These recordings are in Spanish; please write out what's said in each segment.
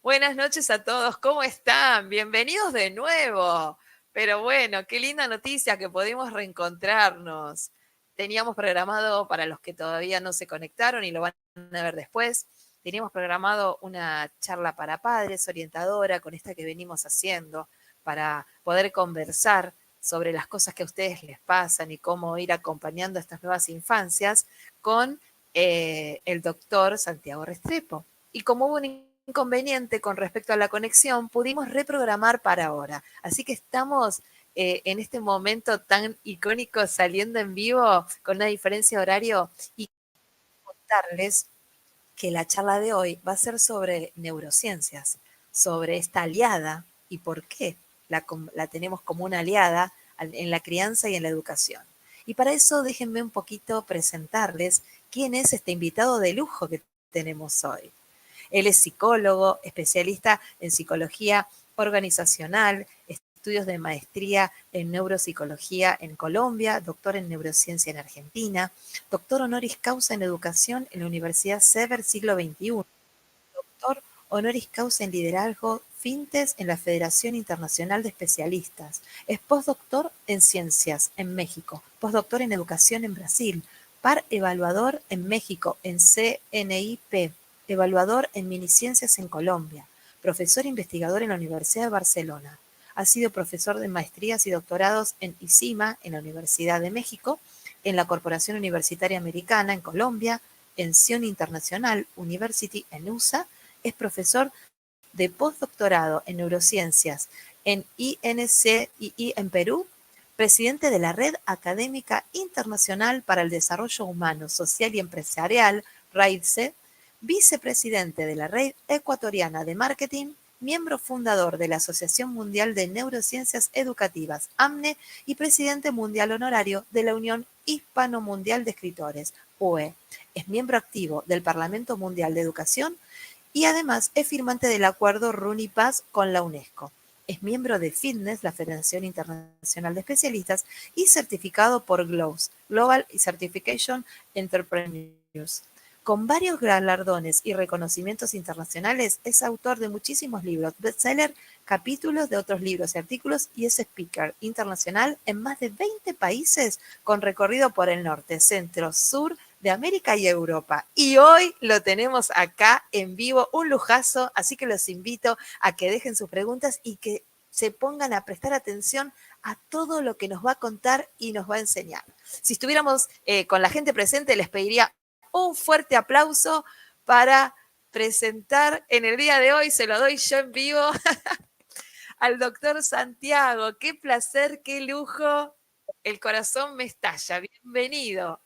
Buenas noches a todos, ¿cómo están? Bienvenidos de nuevo. Pero bueno, qué linda noticia que pudimos reencontrarnos. Teníamos programado, para los que todavía no se conectaron y lo van a ver después, teníamos programado una charla para padres orientadora con esta que venimos haciendo para poder conversar sobre las cosas que a ustedes les pasan y cómo ir acompañando a estas nuevas infancias con el doctor Santiago Restrepo. Y como hubo un inconveniente con respecto a la conexión, pudimos reprogramar para ahora. Así que estamos en este momento tan icónico saliendo en vivo con una diferencia de horario y contarles que la charla de hoy va a ser sobre neurociencias, sobre esta aliada y por qué la tenemos como una aliada en la crianza y en la educación. Y para eso déjenme un poquito presentarles quién es este invitado de lujo que tenemos hoy. Él es psicólogo, especialista en psicología organizacional, estudios de maestría en neuropsicología en Colombia, doctor en neurociencia en Argentina, doctor honoris causa en educación en la Universidad Sever siglo XXI, doctor honoris causa en liderazgo FINTES en la Federación Internacional de Especialistas, es postdoctor en ciencias en México, postdoctor en educación en Brasil, par evaluador en México en CNIP, evaluador en miniciencias en Colombia, profesor investigador en la Universidad de Barcelona. Ha sido profesor de maestrías y doctorados en ICIMA, en la Universidad de México, en la Corporación Universitaria Americana, en Colombia, en Sion International University, en USA. Es profesor de postdoctorado en neurociencias en INCII en Perú, presidente de la Red Académica Internacional para el Desarrollo Humano, Social y Empresarial, RAIDSE, vicepresidente de la Red Ecuatoriana de Marketing, miembro fundador de la Asociación Mundial de Neurociencias Educativas, AMNE, y presidente mundial honorario de la Unión Hispano-Mundial de Escritores, UE. Es miembro activo del Parlamento Mundial de Educación y además es firmante del acuerdo RUNIPAS con la UNESCO. Es miembro de Fitness, la Federación Internacional de Especialistas, y certificado por GLOWS, Global Certification Entrepreneurs. Con varios galardones y reconocimientos internacionales, es autor de muchísimos libros, bestseller, capítulos de otros libros y artículos, y es speaker internacional en más de 20 países con recorrido por el norte, centro, sur de América y Europa. Y hoy lo tenemos acá en vivo, un lujazo, así que los invito a que dejen sus preguntas y que se pongan a prestar atención a todo lo que nos va a contar y nos va a enseñar. Si estuviéramos con la gente presente, les pediría un fuerte aplauso para presentar en el día de hoy, se lo doy yo en vivo, al doctor Santiago. Qué placer, qué lujo. El corazón me estalla. Bienvenido.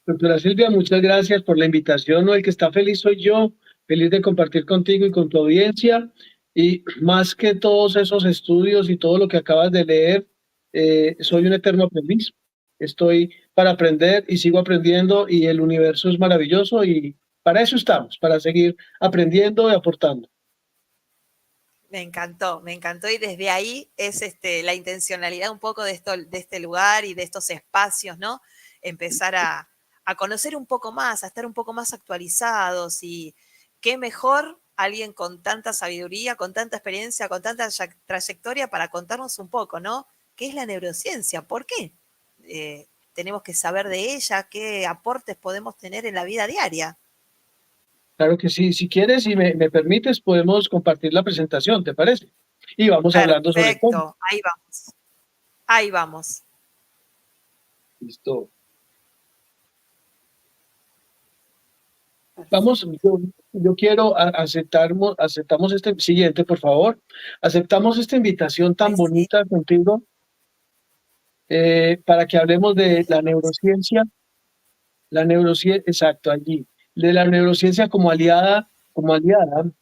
Doctora Silvia, muchas gracias por la invitación. ¿No? El que está feliz soy yo, feliz de compartir contigo y con tu audiencia. Y más que todos esos estudios y todo lo que acabas de leer, soy un eterno aprendiz. Estoy para aprender y sigo aprendiendo y el universo es maravilloso y para eso estamos, para seguir aprendiendo y aportando. Me encantó y desde ahí es la intencionalidad un poco de, esto, de este lugar y de estos espacios, ¿no? Empezar a conocer un poco más, a estar un poco más actualizados y qué mejor alguien con tanta sabiduría, con tanta experiencia, con tanta trayectoria para contarnos un poco, ¿no? ¿Qué es la neurociencia? ¿Por qué? Tenemos que saber de ella, qué aportes podemos tener en la vida diaria. Claro que sí, si quieres y me permites, podemos compartir la presentación, ¿te parece? Y vamos hablando sobre el tema. Perfecto, ahí vamos, ahí vamos. Listo. Vamos, Perfecto. yo quiero aceptamos este siguiente, por favor. Aceptamos esta invitación tan Ay, sí. bonita contigo para que hablemos de la neurociencia, exacto, allí, de la neurociencia como aliada,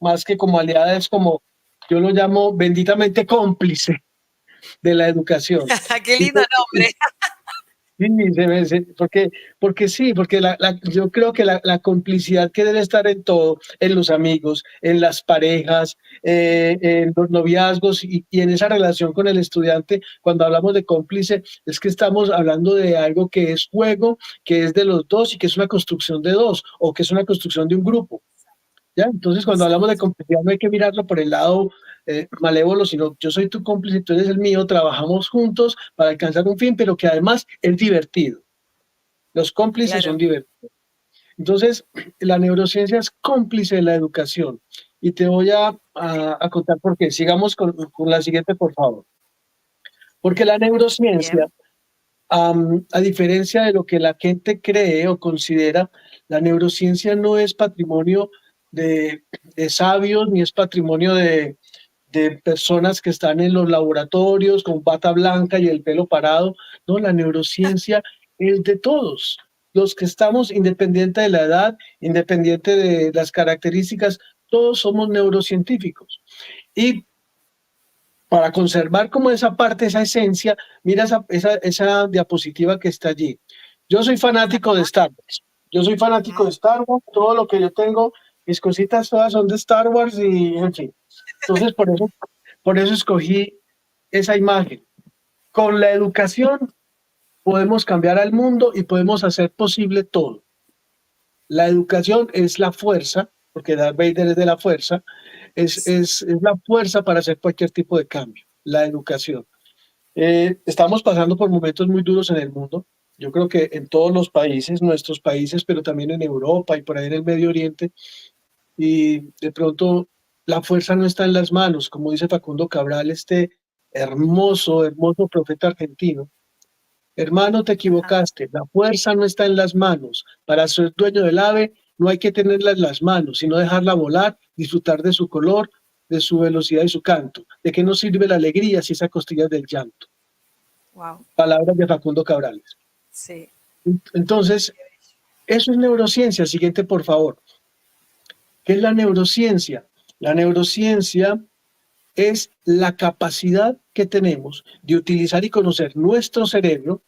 más que como aliada, es como, yo lo llamo benditamente cómplice de la educación. Qué Y, lindo nombre. sí, porque sí, porque yo creo que la complicidad que debe estar en todo, en los amigos, en las parejas, en los noviazgos y en esa relación con el estudiante, cuando hablamos de cómplice, es que estamos hablando de algo que es juego, que es de los dos y que es una construcción de dos o que es una construcción de un grupo. ¿Ya? Entonces, cuando hablamos de complicidad, no hay que mirarlo por el lado malévolo, sino yo soy tu cómplice, tú eres el mío, trabajamos juntos para alcanzar un fin, pero que además es divertido. Los cómplices son Claro, divertidos. Entonces, la neurociencia es cómplice de la educación. Y te voy a contar por qué. Sigamos con la siguiente, por favor. Porque la neurociencia, bien. a diferencia de lo que la gente cree o considera, la neurociencia no es patrimonio de sabios ni es patrimonio de personas que están en los laboratorios con bata blanca y el pelo parado. No, la neurociencia es de todos. Los que estamos, independiente de la edad, independiente de las características, todos somos neurocientíficos. Y para conservar como esa parte, esa esencia, mira esa diapositiva que está allí. Yo soy fanático de Star Wars. Yo soy fanático de Star Wars. Todo lo que yo tengo, mis cositas todas son de Star Wars y en fin. Entonces, por eso escogí esa imagen. Con la educación podemos cambiar al mundo y podemos hacer posible todo. La educación es la fuerza, porque Darth Vader es de la fuerza, es la fuerza para hacer cualquier tipo de cambio, la educación. Estamos pasando por momentos muy duros en el mundo. Yo creo que en todos los países, nuestros países, pero también en Europa y por ahí en el Medio Oriente, y de pronto la fuerza no está en las manos, como dice Facundo Cabral, este hermoso, hermoso profeta argentino. Hermano, te Ajá. equivocaste, la fuerza no está en las manos. Para ser dueño del ave no hay que tenerla en las manos, sino dejarla volar, disfrutar de su color, de su velocidad y su canto. ¿De qué nos sirve la alegría si esa costilla es del llanto? Wow. Palabras de Facundo Cabrales. Sí. Entonces, eso es neurociencia. Siguiente, por favor. ¿Qué es la neurociencia? La neurociencia es la capacidad que tenemos de utilizar y conocer nuestro cerebro,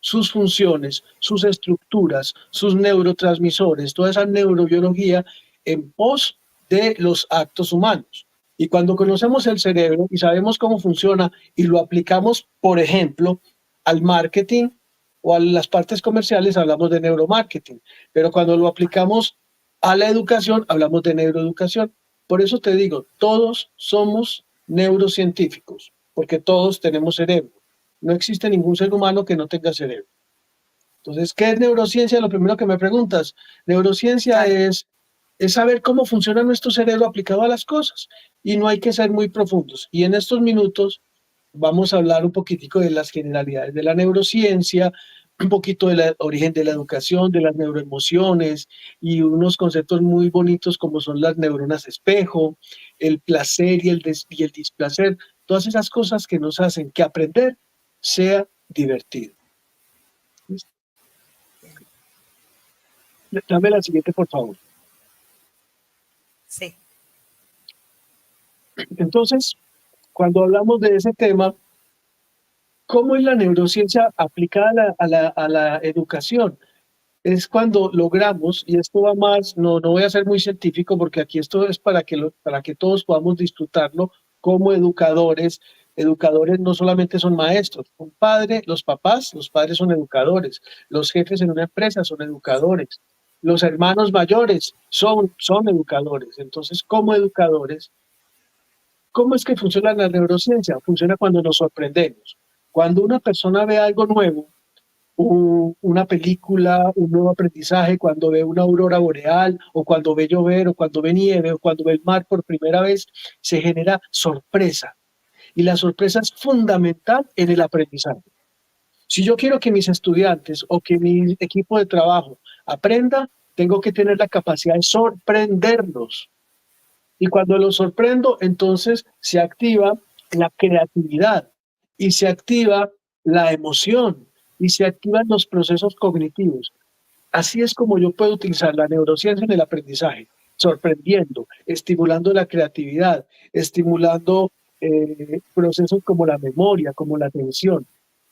sus funciones, sus estructuras, sus neurotransmisores, toda esa neurobiología en pos de los actos humanos. Y cuando conocemos el cerebro y sabemos cómo funciona y lo aplicamos, por ejemplo, al marketing o a las partes comerciales, hablamos de neuromarketing. Pero cuando lo aplicamos a la educación, hablamos de neuroeducación. Por eso te digo, todos somos neurocientíficos, porque todos tenemos cerebro. No existe ningún ser humano que no tenga cerebro. Entonces, ¿qué es neurociencia? Lo primero que me preguntas. Neurociencia Claro. es saber cómo funciona nuestro cerebro aplicado a las cosas. Y no hay que ser muy profundos. Y en estos minutos vamos a hablar un poquitico de las generalidades de la neurociencia, un poquito del origen de la educación, de las neuroemociones y unos conceptos muy bonitos como son las neuronas espejo, el placer y el displacer, todas esas cosas que nos hacen que aprender sea divertido. Dame la siguiente, por favor. Sí. Entonces, cuando hablamos de ese tema, ¿cómo es la neurociencia aplicada a la educación? Es cuando logramos, y esto va más, no voy a ser muy científico porque aquí esto es para que todos podamos disfrutarlo como educadores. Educadores no solamente son maestros, un padre, los padres son educadores, los jefes en una empresa son educadores, los hermanos mayores son educadores. Entonces, como educadores, ¿cómo es que funciona la neurociencia? Funciona cuando nos sorprendemos. Cuando una persona ve algo nuevo, una película, un nuevo aprendizaje, cuando ve una aurora boreal, o cuando ve llover, o cuando ve nieve, o cuando ve el mar por primera vez, se genera sorpresa. Y la sorpresa es fundamental en el aprendizaje. Si yo quiero que mis estudiantes o que mi equipo de trabajo aprenda, tengo que tener la capacidad de sorprenderlos. Y cuando los sorprendo, entonces se activa la creatividad y se activa la emoción y se activan los procesos cognitivos. Así es como yo puedo utilizar la neurociencia en el aprendizaje, sorprendiendo, estimulando la creatividad, estimulando procesos como la memoria, como la atención.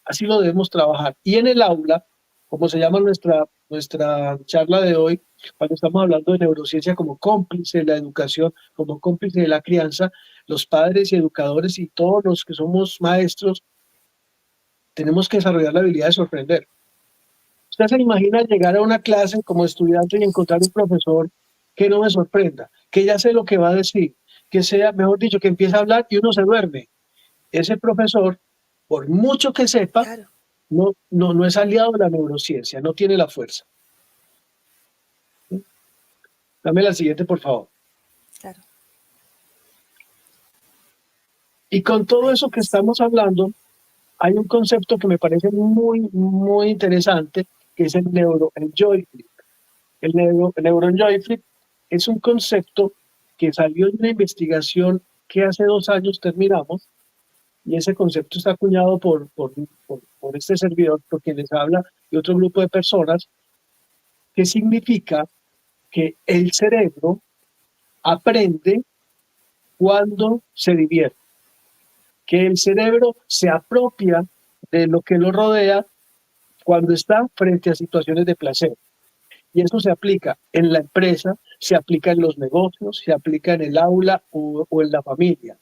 Así lo debemos trabajar. Y en el aula, como se llama nuestra charla de hoy, cuando estamos hablando de neurociencia como cómplice de la educación, como cómplice de la crianza, los padres y educadores y todos los que somos maestros, tenemos que desarrollar la habilidad de sorprender. Usted se imagina llegar a una clase como estudiante y encontrar un profesor que no me sorprenda, que ya sé lo que va a decir, que sea, mejor dicho, que empieza a hablar y uno se duerme. Ese profesor, por mucho que sepa, Claro, no es aliado de la neurociencia, no tiene la fuerza. Dame la siguiente, por favor. claro. Y con todo Ahí eso que vamos. estamos hablando, hay un concepto que me parece muy interesante, que es el neuroenjoyment. El neuroenjoyment es un concepto que salió de una investigación que hace 2 años terminamos, y ese concepto está acuñado por este servidor, por quien les habla, y otro grupo de personas, que significa que el cerebro aprende cuando se divierte, que el cerebro se apropia de lo que lo rodea cuando está frente a situaciones de placer. Y eso se aplica en la empresa, se aplica en los negocios, se aplica en el aula o en la familia.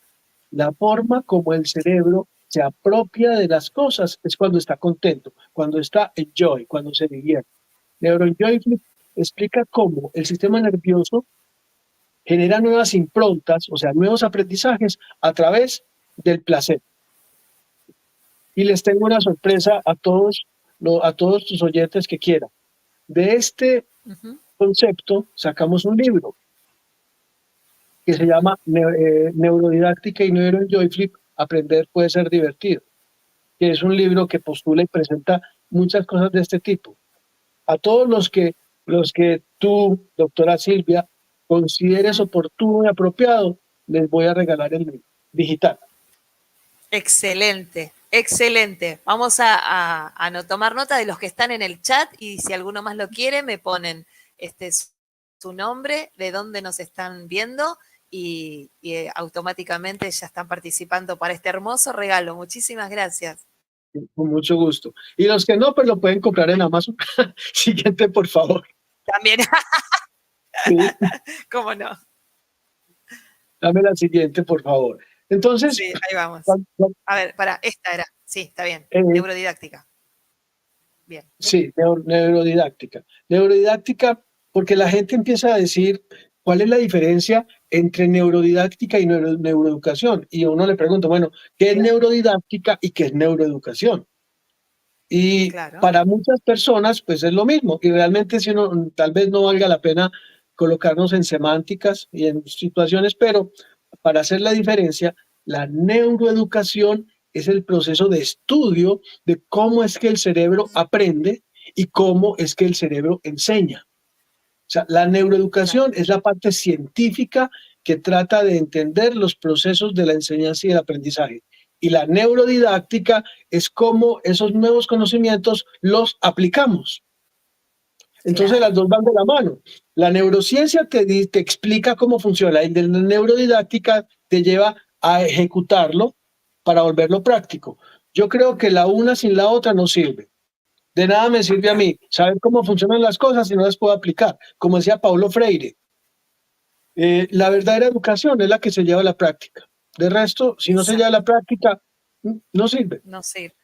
La forma como el cerebro se apropia de las cosas es cuando está contento, cuando está enjoy, cuando se divierte. Neuroenjoyment explica cómo el sistema nervioso genera nuevas improntas, o sea, nuevos aprendizajes a través del placer. Y les tengo una sorpresa a todos tus oyentes que quieran. De este Ujú. concepto sacamos un libro que se llama Neurodidáctica y Neuroenjoyment, Aprender puede ser divertido, que es un libro que postula y presenta muchas cosas de este tipo. A todos los que tú, doctora Silvia, consideres Ujú. oportuno y apropiado, les voy a regalar el libro digital. Excelente, excelente. Vamos a no tomar nota de los que están en el chat y si alguno más lo quiere, me ponen su nombre, de dónde nos están viendo y automáticamente ya están participando para este hermoso regalo. Muchísimas gracias. Con mucho gusto. Y los que no, pues lo pueden comprar en Amazon. Siguiente, por favor. También, Sí, cómo no. dame la siguiente, por favor. Entonces, Sí, ahí vamos. A ver, para, esta era. Sí, está bien. eh, Neurodidáctica. Bien. sí, neurodidáctica. Neurodidáctica, porque la gente empieza a decir cuál es la diferencia entre neurodidáctica y neuroeducación. Y uno le pregunta, bueno, ¿qué es neurodidáctica y qué es neuroeducación? Y Claro. para muchas personas, pues es lo mismo. Y realmente, si uno, tal vez no valga la pena colocarnos en semánticas y en situaciones, pero para hacer la diferencia, la neuroeducación es el proceso de estudio de cómo es que el cerebro aprende y cómo es que el cerebro enseña. O sea, la Claro. neuroeducación es la parte científica que trata de entender los procesos de la enseñanza y el aprendizaje. Y la neurodidáctica es cómo esos nuevos conocimientos los aplicamos. Entonces las Claro. dos van de la mano. La neurociencia te explica cómo funciona y la neurodidáctica te lleva a ejecutarlo para volverlo práctico. Yo creo que la una sin la otra no sirve. De nada me sirve a Claro. mí saber cómo funcionan las cosas si no las puedo aplicar. Como decía Paulo Freire, la verdadera educación es la que se lleva a la práctica. De resto, si no se lleva a Exacto. la práctica, no sirve. No sirve.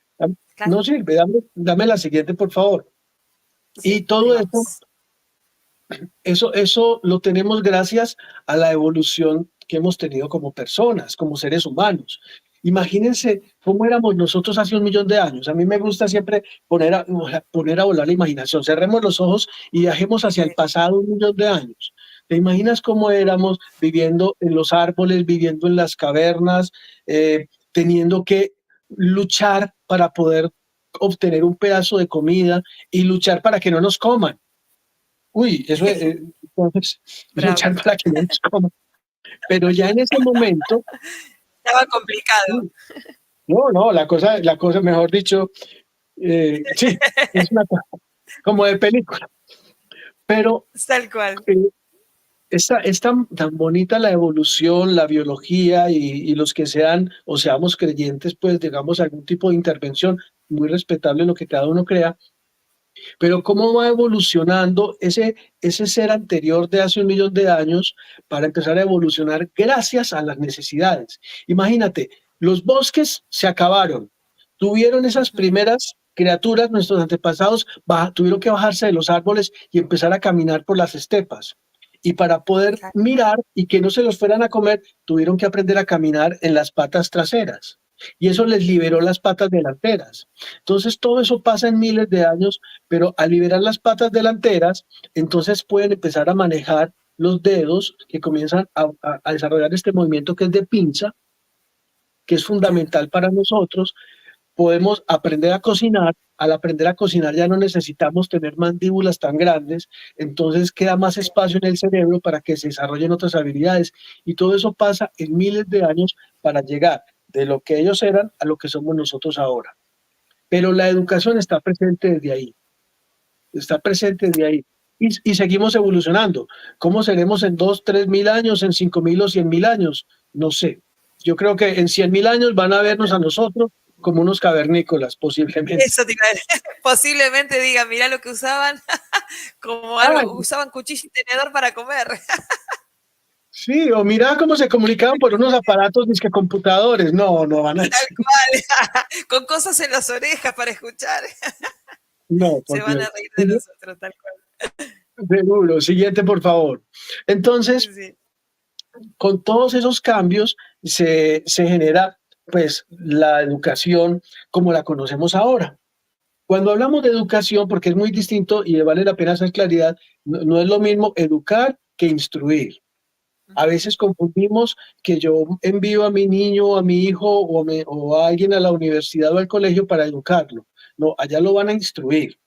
Claro. No sirve. Dame la siguiente, por favor. Y Sí, ahí todo vamos. eso lo tenemos gracias a la evolución que hemos tenido como personas, como seres humanos. Imagínense cómo éramos nosotros hace 1 millón de años. A mí me gusta siempre poner a volar la imaginación. Cerremos los ojos y viajemos hacia el Sí. pasado 1 millón de años. ¿Te imaginas cómo éramos viviendo en los árboles, viviendo en las cavernas, teniendo que luchar para poder obtener un pedazo de comida y luchar para que no nos coman? Uy, eso entonces, Bravo. luchar para que no nos coman. Pero ya en ese momento, Estaba complicado. no, la cosa, mejor dicho, sí, es una cosa como de película. Pero Tal cual. eh, es tan bonita la evolución, la biología y los que sean o seamos creyentes, pues digamos algún tipo de intervención, muy respetable lo que cada uno crea, pero cómo va evolucionando ese ser anterior de hace 1 millón de años para empezar a evolucionar gracias a las necesidades. Imagínate, los bosques se acabaron, tuvieron esas Ujú. primeras criaturas, nuestros antepasados tuvieron que bajarse de los árboles y empezar a caminar por las estepas. Y para poder Claro. mirar y que no se los fueran a comer, tuvieron que aprender a caminar en las patas traseras. Y eso les liberó las patas delanteras. Entonces, todo eso pasa en miles de años, pero al liberar las patas delanteras, entonces pueden empezar a manejar los dedos que comienzan a desarrollar este movimiento que es de pinza, que es Claro. fundamental para nosotros. Podemos aprender a cocinar. Al aprender a cocinar ya no necesitamos tener mandíbulas tan grandes, entonces queda más Sí. espacio en el cerebro para que se desarrollen otras habilidades. Y todo eso pasa en miles de años para llegar de lo que ellos eran a lo que somos nosotros ahora. Pero la educación está presente desde ahí, está presente desde ahí. Y seguimos evolucionando. ¿Cómo seremos en 2, 3 mil años, en 5.000 o 100.000 años? No sé. Yo creo que en 100.000 años van a vernos a nosotros como unos cavernícolas, posiblemente. Eso te iba a decir. Posiblemente digan, mirá lo que usaban, como Ah, algo, usaban cuchillo y tenedor para comer. sí, o mira cómo se comunicaban por unos aparatos disque computadores. No, no van a Tal decir. cual, con cosas en las orejas para escuchar. No, Se por van Dios. a reír de nosotros, tal cual. Seguro. Siguiente, por favor. Entonces, Sí. con todos esos cambios se genera pues la educación como la conocemos ahora. Cuando hablamos de educación, porque es muy distinto y vale la pena hacer claridad, no es lo mismo educar que instruir. A Ujú. veces confundimos que yo envío a mi niño, a mi hijo o a alguien a la universidad o al colegio para educarlo. No, allá lo van a instruir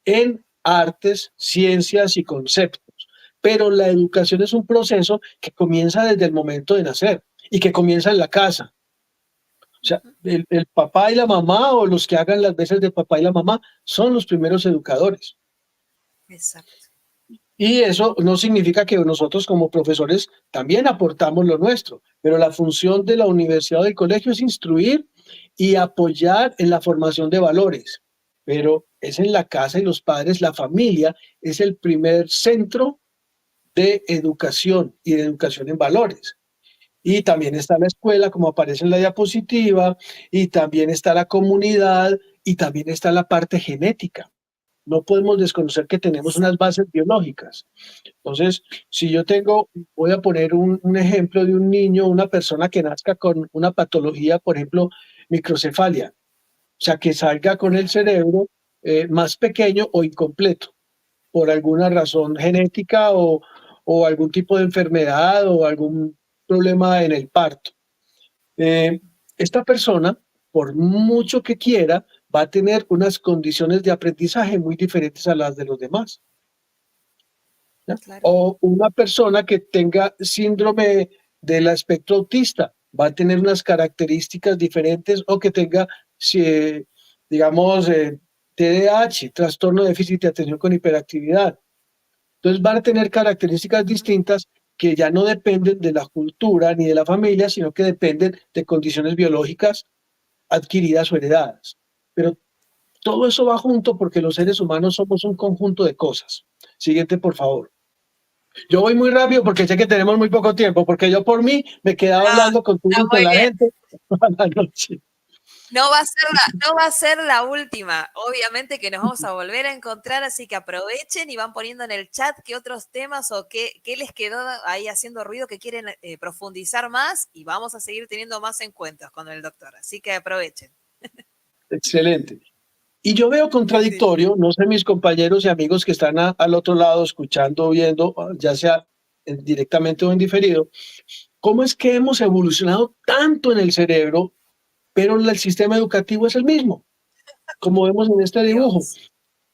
en artes, ciencias y conceptos. Pero la educación es un proceso que comienza desde el momento de nacer y que comienza en la casa. O sea, Ujú. el papá y la mamá o los que hagan las veces de papá y la mamá son los primeros educadores. Exacto. Y eso no significa que nosotros como profesores también aportamos lo nuestro, pero la función de la universidad o del colegio es instruir y apoyar en la formación de valores. Pero es en la casa y los padres, la familia es el primer centro de educación y de educación en valores. Y también está la escuela, como aparece en la diapositiva, y también está la comunidad, y también está la parte genética. No podemos desconocer que tenemos unas Exacto. bases biológicas. Entonces, si yo tengo, voy a poner un ejemplo de un niño, una persona que nazca con una patología, por ejemplo, microcefalia, o sea, que salga con el cerebro más pequeño o incompleto por alguna razón genética o algún tipo de enfermedad o algún problema en el parto. Eh, Esta persona, por mucho que quiera, va a tener unas condiciones de aprendizaje muy diferentes a las de los demás. ¿Ya? Claro. O una persona que tenga síndrome del espectro autista va a tener unas características diferentes o que tenga, si, digamos, TDAH, trastorno de déficit de atención con hiperactividad. Entonces van a tener características Ujú. distintas que ya no dependen de la cultura ni de la familia, sino que dependen de condiciones biológicas adquiridas o heredadas. Pero todo eso va junto porque los seres humanos somos un conjunto de cosas. Siguiente, por favor. Yo voy muy rápido porque sé que tenemos muy poco tiempo, porque yo por mí me quedaba No, hablando contigo está y con muy la bien. gente toda la noche. No va a ser la última. Obviamente que nos vamos a volver a encontrar, así que aprovechen y van poniendo en el chat qué otros temas o qué les quedó ahí haciendo ruido que quieren profundizar más y vamos a seguir teniendo más encuentros con el doctor. Así que aprovechen. Excelente. Y yo veo Sí. contradictorio, no sé, mis compañeros y amigos que están al otro lado escuchando, viendo, ya sea directamente o en diferido, cómo es que hemos evolucionado tanto en el cerebro, pero el sistema educativo es el mismo, como vemos en este dibujo. Dios,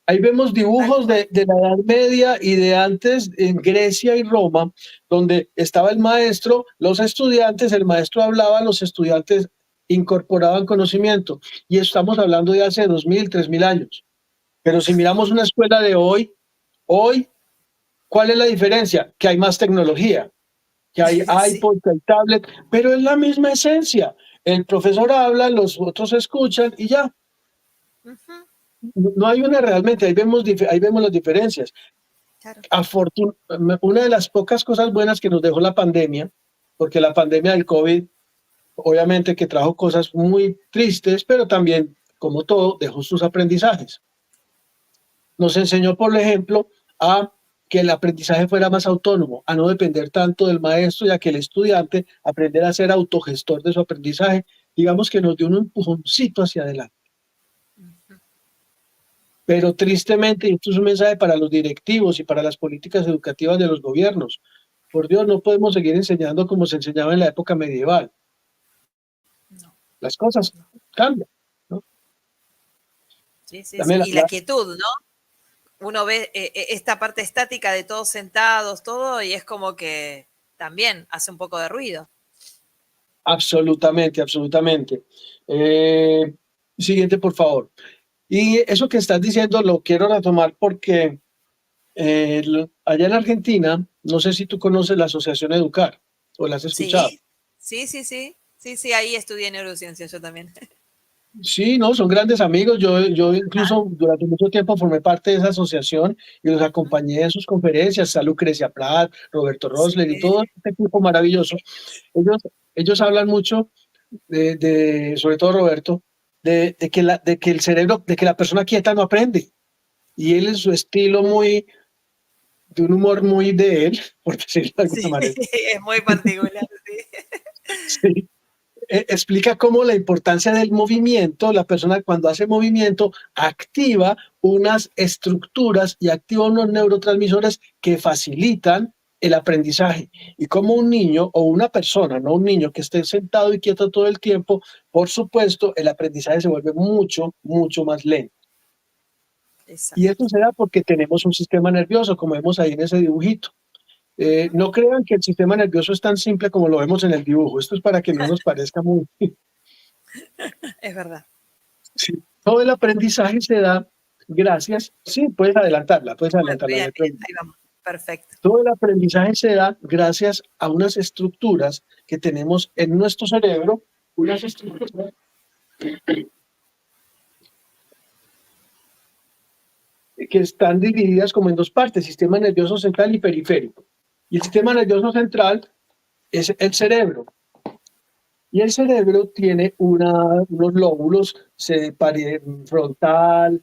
Ahí vemos tal dibujos cual. de la Edad Media y de antes en Grecia y Roma, donde estaba el maestro, los estudiantes, el maestro hablaba, los estudiantes incorporaban conocimiento. Y estamos hablando de hace 2.000, 3.000 años. Pero si miramos una escuela de hoy, ¿cuál es la diferencia? Que hay más tecnología, que hay Sí. iPod, que hay tablet, pero es la misma esencia. El profesor habla, los otros escuchan y ya. Ujú. No hay una realmente, ahí vemos las diferencias. Claro. Una de las pocas cosas buenas que nos dejó la pandemia, porque la pandemia del COVID, obviamente que trajo cosas muy tristes, pero también, como todo, dejó sus aprendizajes. Nos enseñó, por ejemplo, a que el aprendizaje fuera más autónomo, a no depender tanto del maestro y a que el estudiante aprendiera a ser autogestor de su aprendizaje. Digamos que nos dio un empujoncito hacia adelante. Pero tristemente, y esto es un mensaje para los directivos y para las políticas educativas de los gobiernos, por Dios, no podemos seguir enseñando como se enseñaba en la época medieval. No, Las cosas no. cambian, ¿no? Sí, sí, sí. También Y la quietud, ¿no? Uno ve esta parte estática de todos sentados, todo, y es como que también hace un poco de ruido. absolutamente, absolutamente. Siguiente, por favor. Y eso que estás diciendo lo quiero retomar porque allá en Argentina, no sé si tú conoces la Asociación Educar o la has escuchado. Sí, sí, sí, sí. Sí, sí, ahí estudié neurociencia yo también. Sí, no, son grandes amigos. Yo incluso durante mucho tiempo formé parte de esa asociación y los acompañé en sus conferencias, a Lucrecia Prat, Roberto Sí, Rosler y todo este equipo maravilloso. Ellos, ellos hablan mucho sobre todo Roberto, de que el cerebro, de que la persona quieta no aprende. Y él en su estilo de un humor muy de él, por decirlo de alguna sí, manera. es muy particular, sí. Sí, explica cómo la importancia del movimiento, la persona cuando hace movimiento activa unas estructuras y activa unos neurotransmisores que facilitan el aprendizaje. Y como un niño o una persona, no un niño que esté sentado y quieto todo el tiempo, por supuesto, el aprendizaje se vuelve mucho, mucho más lento. Y esto Exacto. se da porque tenemos un sistema nervioso, como vemos ahí en ese dibujito. No crean que el sistema nervioso es tan simple como lo vemos en el dibujo. Esto es para que no nos parezca muy... Es verdad. Sí, todo el aprendizaje se da gracias, sí, puedes adelantarla, no Bien, hay bien, problema. ahí vamos. Perfecto. Todo el aprendizaje se da gracias a unas estructuras que tenemos en nuestro cerebro, unas estructuras que están divididas como en dos partes, sistema nervioso central y periférico. Y el sistema nervioso central es el cerebro. Y el cerebro tiene unos lóbulos frontal,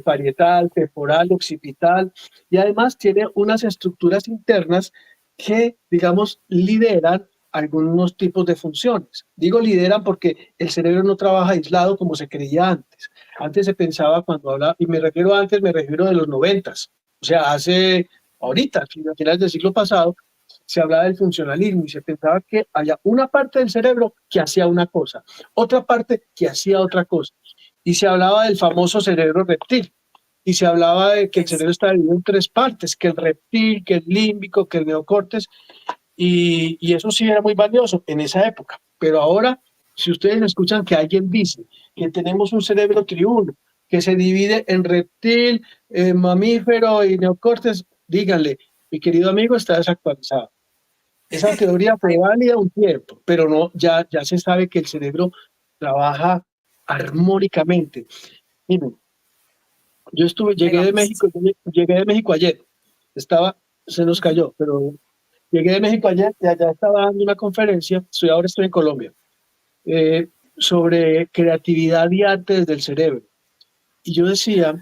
parietal, temporal, occipital, y además tiene unas estructuras internas que, digamos, lideran algunos tipos de funciones. Digo lideran porque el cerebro no trabaja aislado como se creía antes. Antes se pensaba cuando hablaba, y me refiero a antes, me refiero de los 90, o sea, ahorita, a finales del siglo pasado, se hablaba del funcionalismo y se pensaba que había una parte del cerebro que hacía una cosa, otra parte que hacía otra cosa. Y se hablaba del famoso cerebro reptil. Y se hablaba de que el Es, cerebro está dividido en tres partes, que el reptil, que el límbico, que el neocórtex, y eso sí era muy valioso en esa época. Pero ahora, si ustedes escuchan que alguien dice que tenemos un cerebro triuno, que se divide en reptil, mamífero y neocórtex, díganle, mi querido amigo, está desactualizado. Esa teoría fue válida un tiempo, pero no, ya se sabe que el cerebro trabaja armónicamente. Miren, ahí vamos. llegué de México ayer, se nos Ujú. cayó, pero llegué de México ayer y allá estaba dando una conferencia, ahora estoy en Colombia, eh, sobre creatividad y arte desde el cerebro. Y yo decía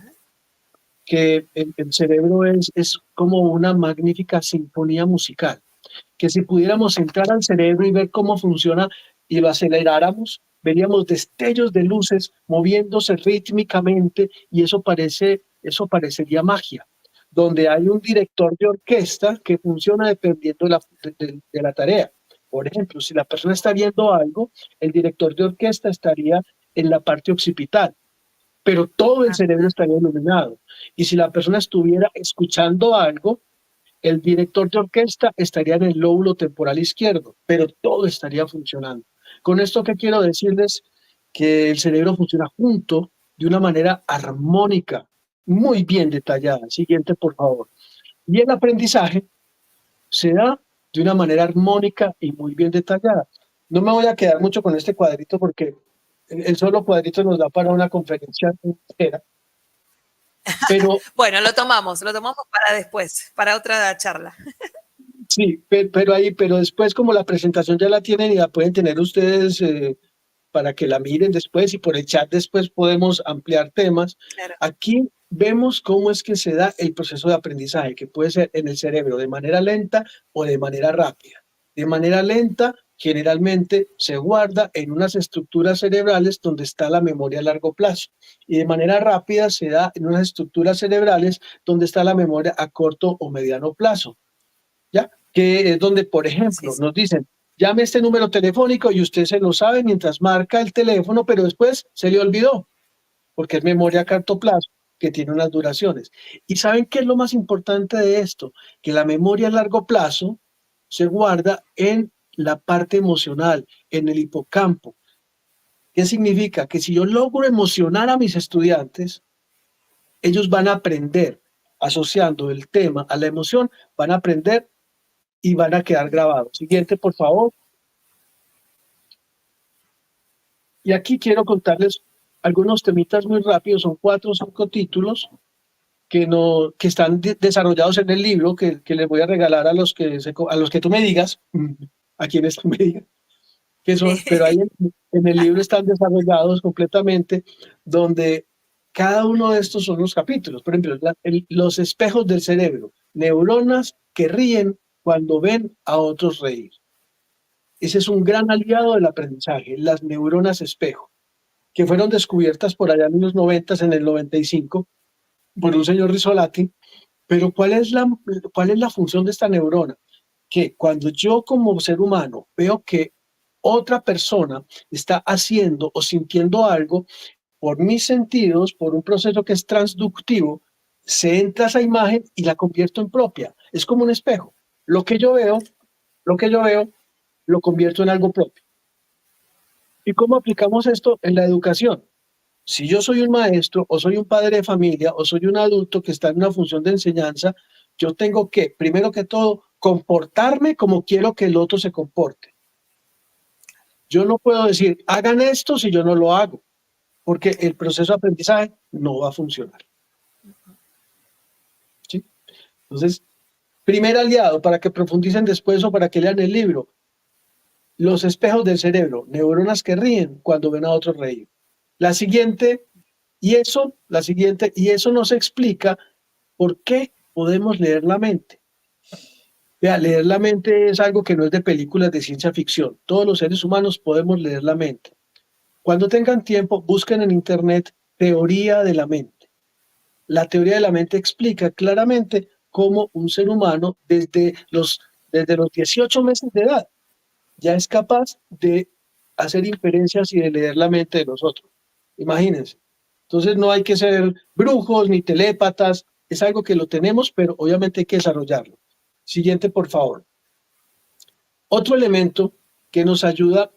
que el cerebro es como una magnífica sinfonía musical, que si pudiéramos entrar al cerebro y ver cómo funciona y lo aceleráramos, veríamos destellos de luces moviéndose rítmicamente y eso parecería magia, donde hay un director de orquesta que funciona dependiendo de la tarea. Por ejemplo, si la persona está viendo algo, el director de orquesta estaría en la parte occipital, pero todo el Ah, cerebro estaría iluminado. Y si la persona estuviera escuchando algo, el director de orquesta estaría en el lóbulo temporal izquierdo, pero todo estaría funcionando. Con esto, ¿qué quiero decirles? Que el cerebro funciona junto de una manera armónica, muy bien detallada. Siguiente, por favor. Y el aprendizaje se da de una manera armónica y muy bien detallada. No me voy a quedar mucho con este cuadrito porque el solo cuadrito nos da para una conferencia entera, pero bueno, lo tomamos para después, para otra charla. sí, pero después como la presentación ya la tienen y la pueden tener ustedes para que la miren después y por el chat después podemos ampliar temas. Claro. Aquí vemos cómo es que se da el proceso de aprendizaje, que puede ser en el cerebro de manera lenta o de manera rápida. De manera lenta, generalmente se guarda en unas estructuras cerebrales donde está la memoria a largo plazo. Y de manera rápida se da en unas estructuras cerebrales donde está la memoria a corto o mediano plazo. ¿Ya? Que es donde, por ejemplo, Sí. nos dicen, llame este número telefónico y usted se lo sabe mientras marca el teléfono, pero después se le olvidó, porque es memoria a corto plazo que tiene unas duraciones. ¿Y saben qué es lo más importante de esto? Que la memoria a largo plazo se guarda en la parte emocional, en el hipocampo. ¿Qué significa? Que si yo logro emocionar a mis estudiantes, ellos van a aprender, asociando el tema a la emoción, van a aprender y van a quedar grabados. Siguiente, por favor. Y aquí quiero contarles algunos temitas muy rápidos, son 4 o 5 títulos que, no, que están desarrollados en el libro que les voy a regalar a los a los que tú me digas, a quienes tú me digas, que son, pero ahí en el libro están desarrollados completamente, donde cada uno de estos son los capítulos. Por ejemplo, los espejos del cerebro, neuronas que ríen cuando ven a otros reír. Ese es un gran aliado del aprendizaje, las neuronas espejo, que fueron descubiertas por allá en los 90, en el 95, por un señor Rizzolatti. Pero cuál es la función de esta neurona? Que cuando yo como ser humano veo que otra persona está haciendo o sintiendo algo, por mis sentidos, por un proceso que es transductivo, se entra esa imagen y la convierto en propia. Es como un espejo. Lo que yo veo, lo que yo veo, lo convierto en algo propio. ¿Y cómo aplicamos esto en la educación? Si yo soy un maestro o soy un padre de familia o soy un adulto que está en una función de enseñanza, yo tengo que, primero que todo, comportarme como quiero que el otro se comporte. Yo no puedo decir, hagan esto si yo no lo hago, porque el proceso de aprendizaje no va a funcionar. ¿Sí? Entonces, primer aliado para que profundicen después o para que lean el libro, los espejos del cerebro, neuronas que ríen cuando ven a otros reír. La siguiente y eso nos explica por qué podemos leer la mente. Vea, leer la mente es algo que no es de películas de ciencia ficción. Todos los seres humanos podemos leer la mente. Cuando tengan tiempo, busquen en internet teoría de la mente. La teoría de la mente explica claramente cómo un ser humano desde los 18 meses de edad ya es capaz de hacer inferencias y de leer la mente de los otros. Imagínense. Entonces no hay que ser brujos ni telépatas, es algo que lo tenemos, pero obviamente hay que desarrollarlo. Siguiente, por favor. Otro elemento que nos ayuda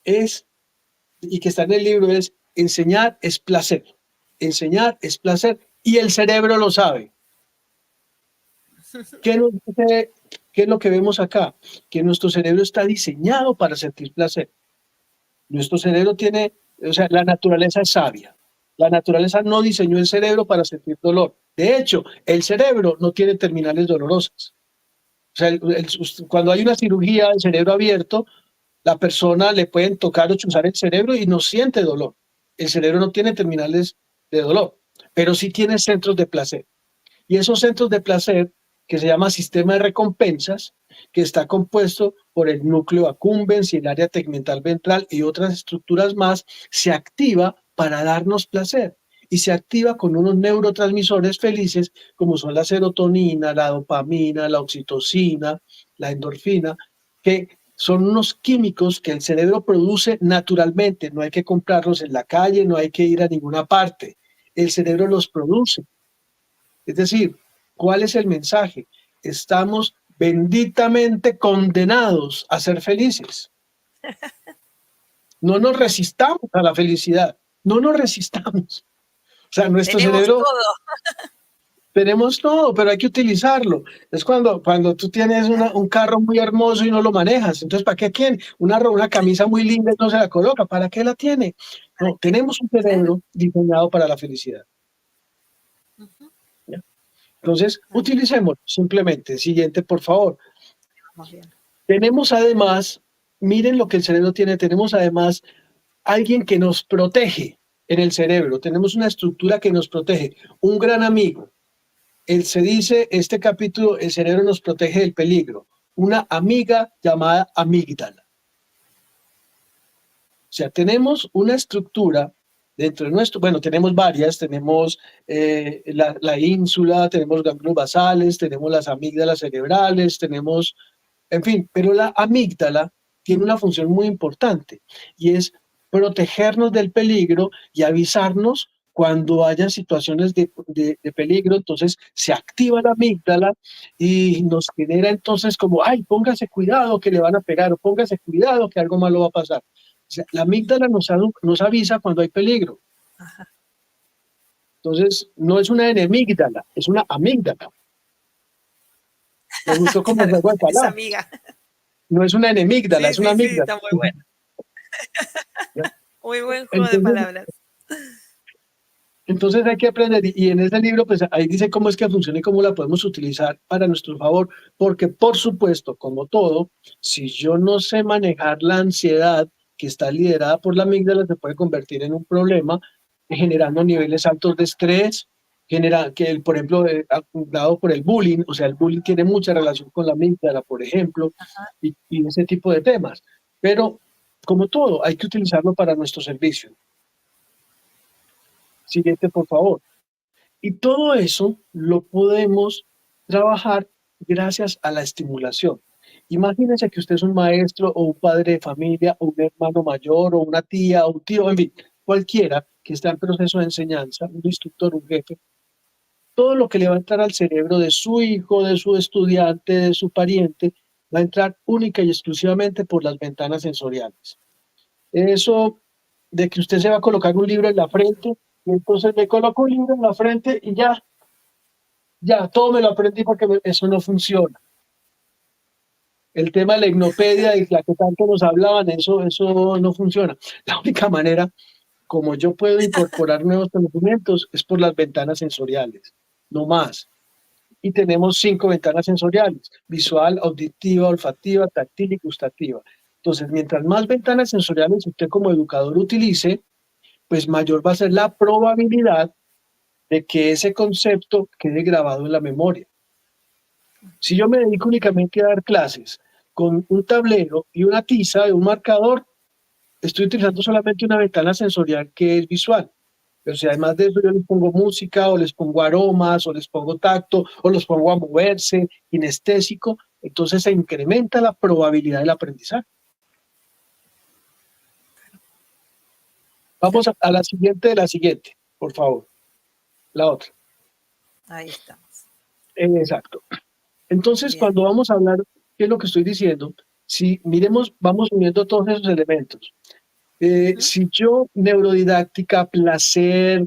es, y que está en el libro, es enseñar es placer. Enseñar es placer y el cerebro lo sabe. ¿Qué nos dice? ¿Qué es lo que vemos acá? Que nuestro cerebro está diseñado para sentir placer. Nuestro cerebro tiene, o sea, la naturaleza es sabia. La naturaleza no diseñó el cerebro para sentir dolor. De hecho, el cerebro no tiene terminales dolorosas. O sea, cuando hay una cirugía del cerebro abierto, la persona le pueden tocar o chuzar el cerebro y no siente dolor. El cerebro no tiene terminales de dolor, pero sí tiene centros de placer. Y esos centros de placer, que se llama sistema de recompensas, que está compuesto por el núcleo accumbens y el área tegmental ventral y otras estructuras más, se activa para darnos placer y se activa con unos neurotransmisores felices como son la serotonina, la dopamina, la oxitocina, la endorfina, que son unos químicos que el cerebro produce naturalmente, no hay que comprarlos en la calle, no hay que ir a ninguna parte, el cerebro los produce. Es decir, ¿cuál es el mensaje? Estamos benditamente condenados a ser felices. No nos resistamos a la felicidad, no nos resistamos. O sea, nuestro cerebro... Tenemos todo, pero hay que utilizarlo. Es cuando tú tienes un carro muy hermoso y no lo manejas. Entonces, ¿para qué tiene? Una camisa muy linda y no se la coloca. ¿Para qué la tiene? No, tenemos un cerebro diseñado para la felicidad. ¿Ya? Entonces, utilicémoslo simplemente. Siguiente, por favor. Tenemos además, miren lo que el cerebro tiene, tenemos además alguien que nos protege. en el cerebro. Tenemos una estructura que nos protege. Un gran amigo. Se dice, este capítulo, el cerebro nos protege del peligro. Una amiga llamada amígdala. O sea, tenemos una estructura dentro de nuestro, bueno, tenemos varias, tenemos la ínsula, tenemos ganglios basales, tenemos las amígdalas cerebrales, tenemos, en fin, pero la amígdala tiene una función muy importante y es protegernos del peligro y avisarnos cuando haya situaciones de peligro. Entonces se activa la amígdala y nos genera entonces como, ay, póngase cuidado que le van a pegar, o póngase cuidado que algo malo va a pasar. O sea, la amígdala nos avisa cuando hay peligro. Ajá. Entonces, no es una enemígdala, es una amígdala. Me gustó como Claro, juego de es palabras. amiga. No es una enemígdala, Sí, es una sí, sí, amígdala. está muy bueno. Muy buen juego de Entonces, palabras. entonces hay que aprender, y en ese libro, pues ahí dice cómo es que funciona y cómo la podemos utilizar para nuestro favor, porque por supuesto, como todo, si yo no sé manejar la ansiedad que está liderada por la amígdala, se puede convertir en un problema, generando niveles altos de estrés, genera que, por ejemplo, dado por el bullying, o sea, el bullying tiene mucha relación con la amígdala, por ejemplo, y ese tipo de temas. Pero, como todo, hay que utilizarlo para nuestro servicio. Siguiente, por favor. Y todo eso lo podemos trabajar gracias a la estimulación. Imagínense que usted es un maestro o un padre de familia o un hermano mayor o una tía o un tío, en fin, cualquiera que está en proceso de enseñanza, un instructor, un jefe, todo lo que le va a entrar al cerebro de su hijo, de su estudiante, de su pariente, va a entrar única y exclusivamente por las ventanas sensoriales. Eso de que usted se va a colocar un libro en la frente y entonces me coloco un libro en la frente y ya, todo me lo aprendí porque eso no funciona. El tema de la hipnopedia y la que tanto nos hablaban, eso no funciona. La única manera como yo puedo incorporar nuevos conocimientos es por las ventanas sensoriales, no más. Y tenemos 5 ventanas sensoriales: visual, auditiva, olfativa, táctil y gustativa. Entonces, mientras más ventanas sensoriales usted como educador utilice, pues mayor va a ser la probabilidad de que ese concepto quede grabado en la memoria. Si yo me dedico únicamente a dar clases con un tablero y una tiza y un marcador, estoy utilizando solamente una ventana sensorial que es visual. Pero si además de eso yo les pongo música, o les pongo aromas, o les pongo tacto, o los pongo a moverse, kinestésico, entonces se incrementa la probabilidad del aprendizaje. Vamos a la siguiente, por favor. La otra. Ahí estamos. Exacto. Entonces, Bien. cuando vamos a hablar, ¿qué es lo que estoy diciendo? Si miremos, vamos uniendo todos esos elementos. Si yo, neurodidáctica, placer,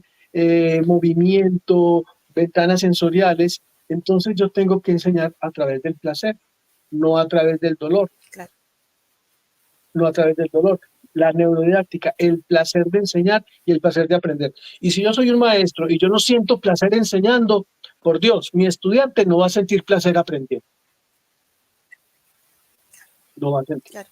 movimiento, ventanas sensoriales, entonces yo tengo que enseñar a través del placer, no a través del dolor. Claro. No a través del dolor. La neurodidáctica, el placer de enseñar y el placer de aprender. Y si yo soy un maestro y yo no siento placer enseñando, por Dios, mi estudiante no va a sentir placer aprendiendo. No va a sentir. Claro.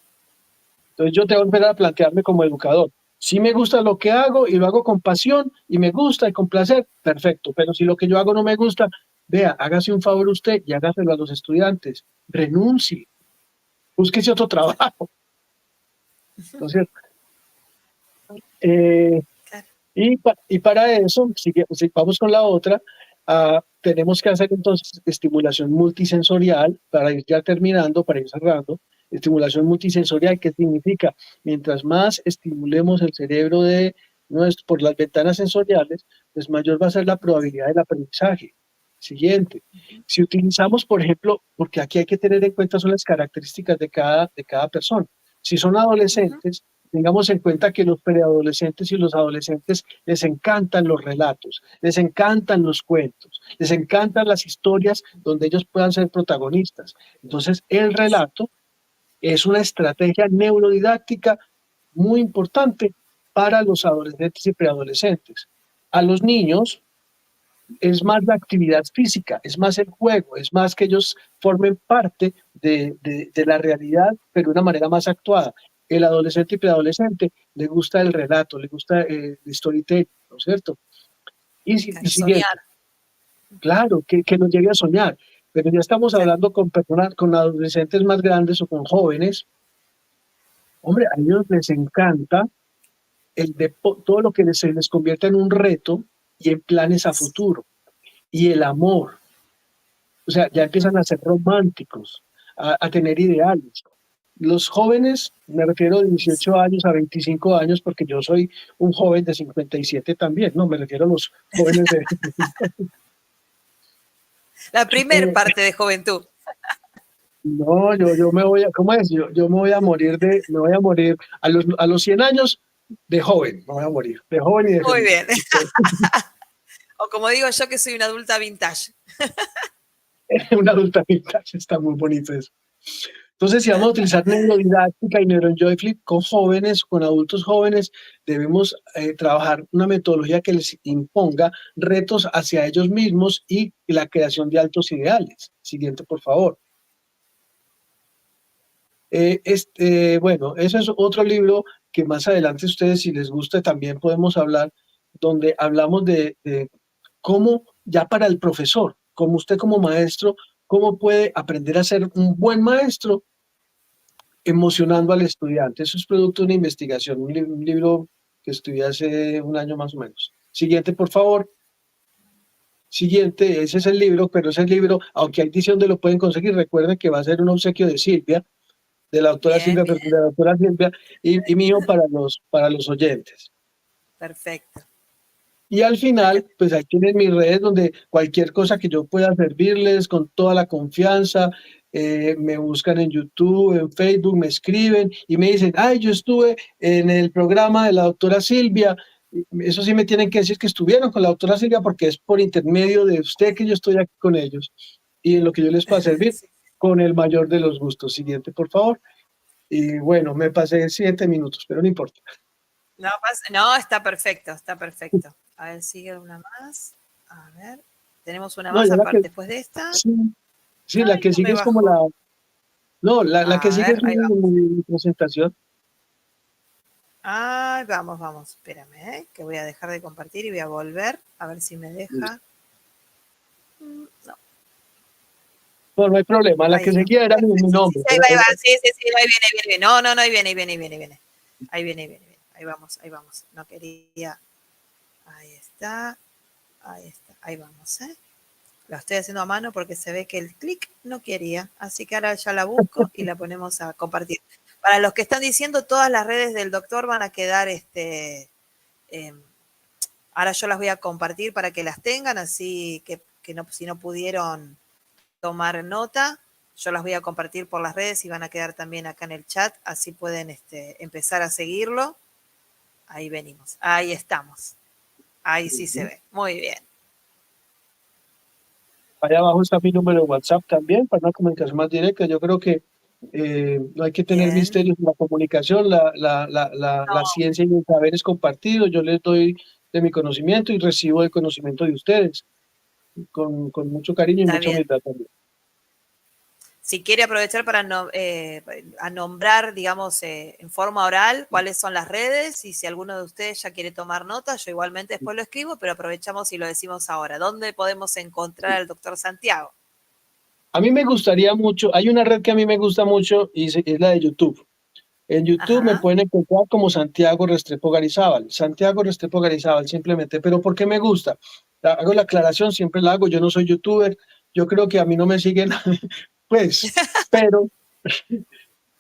Entonces yo tengo que empezar a plantearme como educador. Si me gusta lo que hago y lo hago con pasión y me gusta y con placer, perfecto. Pero si lo que yo hago no me gusta, vea, hágase un favor usted y hágaselo a los estudiantes. Renuncie. Búsquese otro trabajo. Entonces, Claro. y para eso, si vamos con la otra, tenemos que hacer entonces estimulación multisensorial para ir ya terminando, para ir cerrando. Estimulación multisensorial, ¿qué significa? Mientras más estimulemos el cerebro por las ventanas sensoriales, pues mayor va a ser la probabilidad del aprendizaje. Siguiente. Si utilizamos, por ejemplo, porque aquí hay que tener en cuenta son las características de cada persona. Si son adolescentes, tengamos en cuenta que los preadolescentes y los adolescentes les encantan los relatos, les encantan los cuentos, les encantan las historias donde ellos puedan ser protagonistas. Entonces, el relato es una estrategia neurodidáctica muy importante para los adolescentes y preadolescentes. A los niños es más la actividad física, es más el juego, es más que ellos formen parte de la realidad, pero de una manera más actuada. el adolescente y preadolescente le gusta el relato, le gusta el storytelling, ¿no es cierto? Y Claro, soñar. siguiente, claro, que nos llegue a soñar, pero ya estamos Claro. hablando con personas, con adolescentes más grandes o con jóvenes. Hombre, a ellos les encanta todo lo que se les convierta en un reto y en planes a futuro. Y el amor, o sea, ya empiezan a ser románticos, a tener ideales. Los jóvenes, me refiero de 18 años a 25 años, porque yo soy un joven de 57 también, no, me refiero a los jóvenes de... La primer Eh, parte de juventud. no, yo me voy a, ¿cómo es? Yo me voy a morir a los 100 años de joven, me voy a morir, de joven y de Muy feliz. bien. O como digo yo que soy una adulta vintage. Una adulta vintage, está muy bonito eso. Entonces, si vamos a utilizar neurodidáctica y neuroenjoy con jóvenes, con adultos jóvenes, debemos trabajar una metodología que les imponga retos hacia ellos mismos y la creación de altos ideales. Siguiente, por favor. Bueno, ese es otro libro que más adelante ustedes, si les gusta, también podemos hablar, donde hablamos de cómo, ya para el profesor, como usted como maestro, cómo puede aprender a ser un buen maestro emocionando al estudiante. Eso es producto de una investigación, un libro que estudié hace un año más o menos. Siguiente, por favor. Siguiente, ese es el libro, pero ese libro, aunque hay edición donde lo pueden conseguir, recuerden que va a ser un obsequio de Silvia, de la autora Bien, Silvia, bien, de la autora Silvia y mío para los oyentes. perfecto. Y al final, pues ahí tienen mis redes donde cualquier cosa que yo pueda servirles con toda la confianza, me buscan en YouTube, en Facebook, me escriben y me dicen, ay, yo estuve en el programa de la doctora Silvia. Eso sí me tienen que decir que estuvieron con la doctora Silvia porque es por intermedio de usted que yo estoy aquí con ellos. Y en lo que yo les pueda servir, Sí. con el mayor de los gustos. Siguiente, por favor. Y bueno, me pasé 7 minutos, pero no importa. No, no, está perfecto, está perfecto. A ver, sigue una más. A ver, tenemos una No, más ya la que, aparte después de esta. sí, sí, la Ay, que no me sigue es como bajó. la, no, la que A sigue ver, es ahí vamos. mi presentación. Ay, vamos, vamos. Espérame, que voy a dejar de compartir y voy a volver a ver si me deja. No, No, no hay problema, la ahí que está. seguía era mi Sí, sí, nombre. sí, ahí va. Sí, sí, sí, ahí viene, viene, viene. No, no, no, ahí viene, ahí viene, ahí viene, ahí viene. Ahí viene, ahí viene, viene. Ahí vamos, ahí vamos. No quería. Ahí está, ahí está. Ahí vamos, ¿eh? La estoy haciendo a mano porque se ve que el clic no quería. Así que ahora ya la busco y la ponemos a compartir. Para los que están diciendo, todas las redes del doctor van a quedar, ahora yo las voy a compartir para que las tengan, así que no, si no pudieron tomar nota, yo las voy a compartir por las redes y van a quedar también acá en el chat, así pueden empezar a seguirlo. Ahí venimos, ahí estamos. Ahí sí se ve. Muy bien. Allá abajo está mi número de WhatsApp también para una comunicación más directa. Yo creo que no hay que tener Bien. misterios en la comunicación, la No, ciencia y el saber es compartido. Yo les doy de mi conocimiento y recibo el conocimiento de ustedes con mucho cariño y está mucha bien. humildad también. Si quiere aprovechar para a nombrar, digamos, en forma oral cuáles son las redes y si alguno de ustedes ya quiere tomar nota, yo igualmente después lo escribo, pero aprovechamos y lo decimos ahora. ¿Dónde podemos encontrar al doctor Santiago? A mí me gustaría mucho, hay una red que a mí me gusta mucho y es la de YouTube. En YouTube me Ajá. pueden encontrar como Santiago Restrepo Garizábal, Santiago Restrepo Garizábal simplemente, pero ¿por qué me gusta? Hago la aclaración, siempre la hago, yo no soy youtuber, yo creo que a mí no me siguen, pues, pero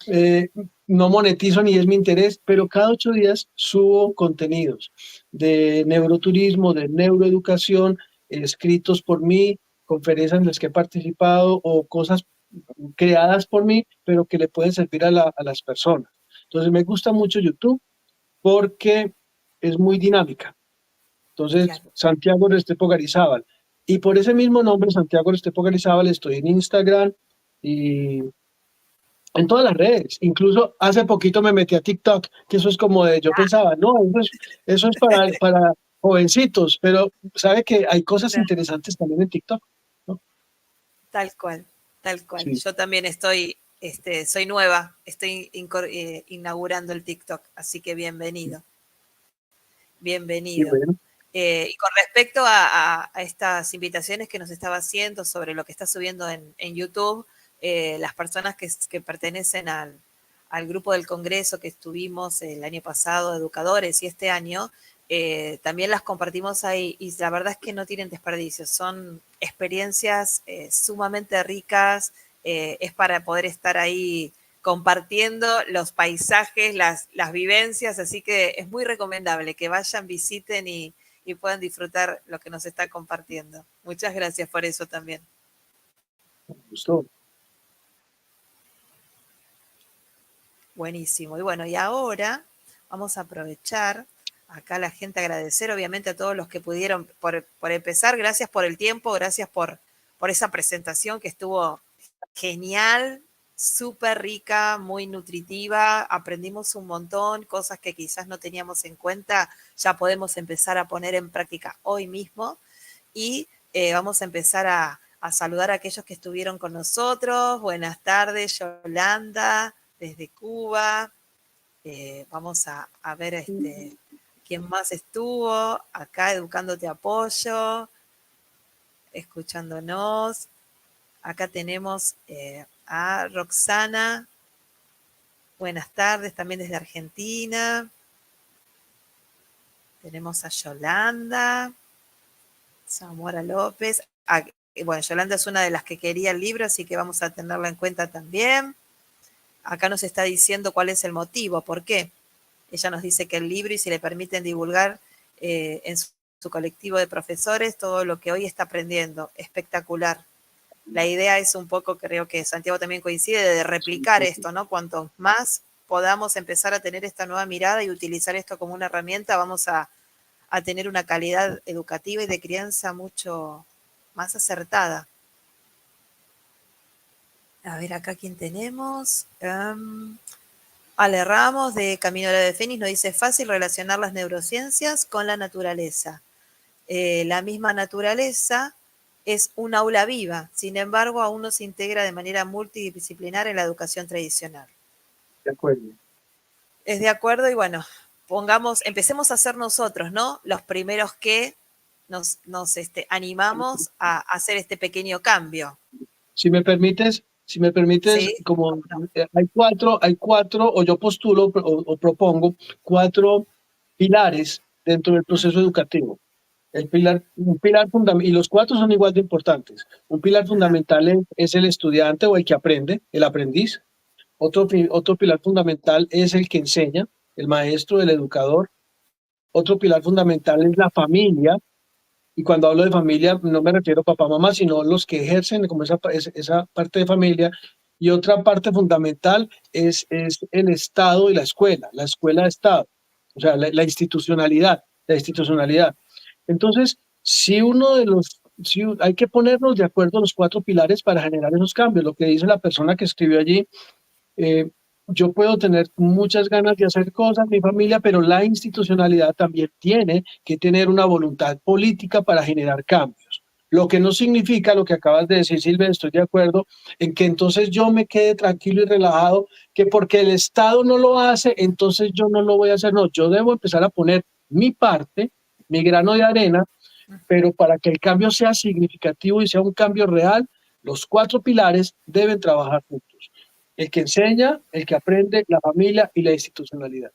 eh, no monetizo ni es mi interés, pero cada 8 días subo contenidos de neuroturismo, de neuroeducación, escritos por mí, conferencias en las que he participado o cosas creadas por mí, pero que le pueden servir a las personas. Entonces me gusta mucho YouTube porque es muy dinámica. Entonces, Claro. Santiago Restrepo Garizábal. Y por ese mismo nombre, Santiago Restrepo Garizábal, estoy en Instagram y en todas las redes. Incluso hace poquito me metí a TikTok, que eso es como de, yo pensaba, no, eso es para jovencitos, pero sabe que hay cosas No, interesantes también en TikTok, ¿no? tal cual, tal cual. Sí. Yo también estoy soy nueva, estoy inaugurando el TikTok, así que bienvenido. Y Bienvenido. bueno, Y con respecto a estas invitaciones que nos estaba haciendo sobre lo que está subiendo en YouTube, las personas que pertenecen al grupo del Congreso que estuvimos el año pasado, educadores, y este año, también las compartimos ahí, y la verdad es que no tienen desperdicio, son experiencias sumamente ricas, es para poder estar ahí compartiendo los paisajes, las vivencias, así que es muy recomendable que vayan, visiten y puedan disfrutar lo que nos está compartiendo. Muchas gracias por eso también. me gustó. Buenísimo. Y bueno, y ahora vamos a aprovechar acá la gente, agradecer obviamente a todos los que pudieron, por empezar, gracias por el tiempo, gracias por esa presentación que estuvo genial, súper rica, muy nutritiva, aprendimos un montón, cosas que quizás no teníamos en cuenta, ya podemos empezar a poner en práctica hoy mismo, y vamos a empezar a saludar a aquellos que estuvieron con nosotros. Buenas tardes, Yolanda, desde Cuba. Vamos a ver quién más estuvo acá, Educándote Apoyo, escuchándonos. Acá tenemos a Roxana. Buenas tardes, también desde Argentina. Tenemos a Yolanda, Zamora López. Bueno, Yolanda es una de las que quería el libro, así que vamos a tenerla en cuenta también. Acá nos está diciendo cuál es el motivo, por qué. Ella nos dice que el libro, y si le permiten divulgar en su colectivo de profesores todo lo que hoy está aprendiendo. Espectacular. La idea es un poco, creo que Santiago también coincide, de replicar esto, ¿no? Cuanto más podamos empezar a tener esta nueva mirada y utilizar esto como una herramienta, vamos a tener una calidad educativa y de crianza mucho más acertada. A ver, acá quién tenemos. Ale Ramos, de Camino de Fénix, nos dice: fácil relacionar las neurociencias con la naturaleza. La misma naturaleza es un aula viva, sin embargo, aún no se integra de manera multidisciplinar en la educación tradicional. De acuerdo. Es de acuerdo, y bueno, empecemos a ser nosotros, ¿no? Los primeros que nos animamos a hacer este pequeño cambio. Si me permites, ¿Sí? como ¿Cómo no? hay cuatro, o yo postulo o propongo cuatro pilares dentro del proceso educativo. Un pilar fundamental, y los cuatro son igual de importantes. Un pilar Ajá. fundamental es el estudiante o el que aprende, el aprendiz. Otro pilar fundamental es el que enseña, el maestro, el educador. Otro pilar fundamental es la familia, y cuando hablo de familia no me refiero a papá, mamá, sino los que ejercen como esa parte de familia. Y otra parte fundamental es el Estado y la escuela de Estado, o sea, la institucionalidad, la institucionalidad. Entonces, si hay que ponernos de acuerdo los cuatro pilares para generar esos cambios. Lo que dice la persona que escribió allí, eh, yo puedo tener muchas ganas de hacer cosas, mi familia, pero la institucionalidad también tiene que tener una voluntad política para generar cambios. Lo que no significa lo que acabas de decir, Silvia, estoy de acuerdo en que entonces yo me quede tranquilo y relajado, que porque el Estado no lo hace, entonces yo no lo voy a hacer. No, yo debo empezar a poner mi parte, mi grano de arena, pero para que el cambio sea significativo y sea un cambio real, los cuatro pilares deben trabajar juntos. El que enseña, el que aprende, la familia y la institucionalidad.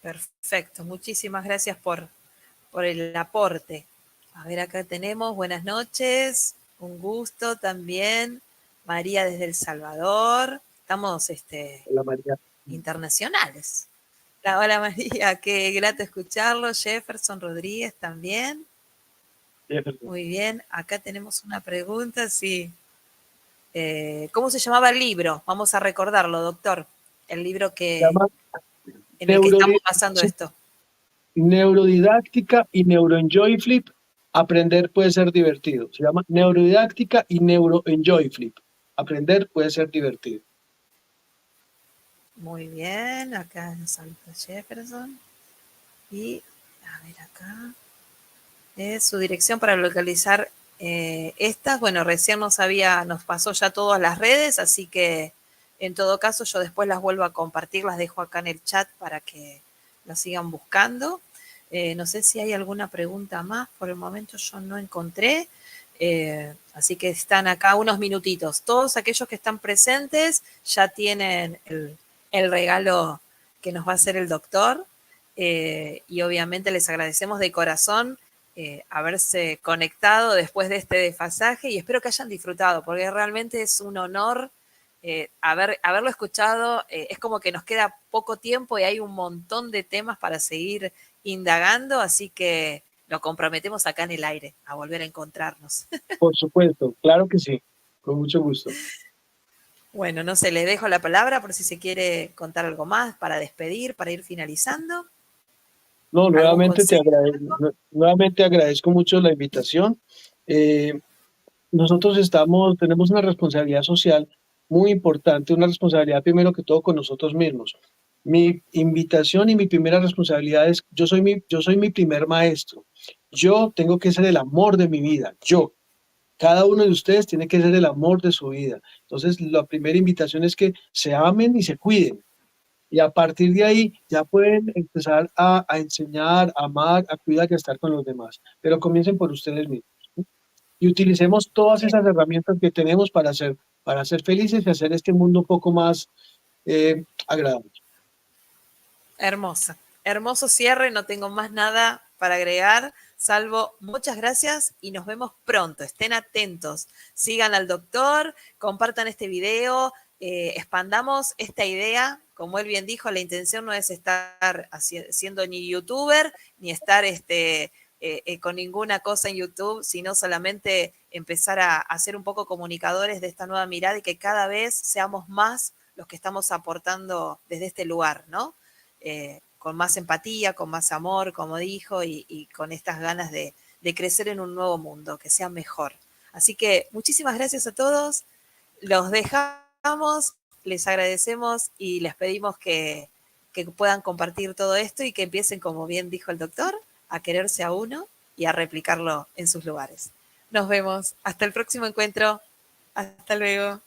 Perfecto, muchísimas gracias por el aporte. A ver, acá tenemos, buenas noches, un gusto también. María desde El Salvador. Estamos La María. internacionales. Hola María, qué grato escucharlo. Jefferson Rodríguez también. Jefferson. Muy bien, acá tenemos una pregunta, sí. ¿Cómo se llamaba el libro? Vamos a recordarlo, doctor. El libro Se llama en el que estamos Neurodi- pasando sí, esto. Neurodidáctica y Neuroenjoy Flip. Aprender puede ser divertido. Se llama Neurodidáctica y Neuroenjoy Flip. Aprender puede ser divertido. Muy bien, acá nos saluda Jefferson. Y, a ver acá, es su dirección para localizar Estas, bueno, recién nos pasó ya todas las redes, así que en todo caso yo después las vuelvo a compartir, las dejo acá en el chat para que las sigan buscando. No sé si hay alguna pregunta más, por el momento yo no encontré. Así que están acá unos minutitos. Todos aquellos que están presentes ya tienen el regalo que nos va a hacer el doctor. Y obviamente les agradecemos de corazón haberse conectado después de este desfasaje y espero que hayan disfrutado, porque realmente es un honor haberlo escuchado. Es como que nos queda poco tiempo y hay un montón de temas para seguir indagando, así que lo comprometemos acá en el aire, a volver a encontrarnos. Por supuesto, claro que sí, con mucho gusto. Bueno, no sé, le dejo la palabra por si se quiere contar algo más para despedir, para ir finalizando. No, ¿Algún nuevamente consejo? nuevamente agradezco mucho la invitación. Eh, Nosotros tenemos una responsabilidad social muy importante, una responsabilidad primero que todo con nosotros mismos. Mi invitación y mi primera responsabilidad es, yo soy mi primer maestro. Yo tengo que ser el amor de mi vida. Yo. Cada uno de ustedes tiene que ser el amor de su vida. Entonces, la primera invitación es que se amen y se cuiden. Y a partir de ahí ya pueden empezar a enseñar, a amar, a cuidar y a estar con los demás. Pero comiencen por ustedes mismos. ¿Sí? Y utilicemos todas esas herramientas que tenemos para ser felices y hacer este mundo un poco más agradable. Hermosa. Hermoso cierre, no tengo más nada para agregar, salvo muchas gracias y nos vemos pronto. Estén atentos, sigan al doctor, compartan este video, expandamos esta idea. Como él bien dijo, la intención no es estar siendo ni youtuber, ni estar con ninguna cosa en YouTube, sino solamente empezar a ser un poco comunicadores de esta nueva mirada y que cada vez seamos más los que estamos aportando desde este lugar, ¿no? Con más empatía, con más amor, como dijo, y con estas ganas de crecer en un nuevo mundo, que sea mejor. Así que muchísimas gracias a todos, los dejamos, les agradecemos y les pedimos que puedan compartir todo esto y que empiecen, como bien dijo el doctor, a quererse a uno y a replicarlo en sus lugares. Nos vemos. Hasta el próximo encuentro. Hasta luego.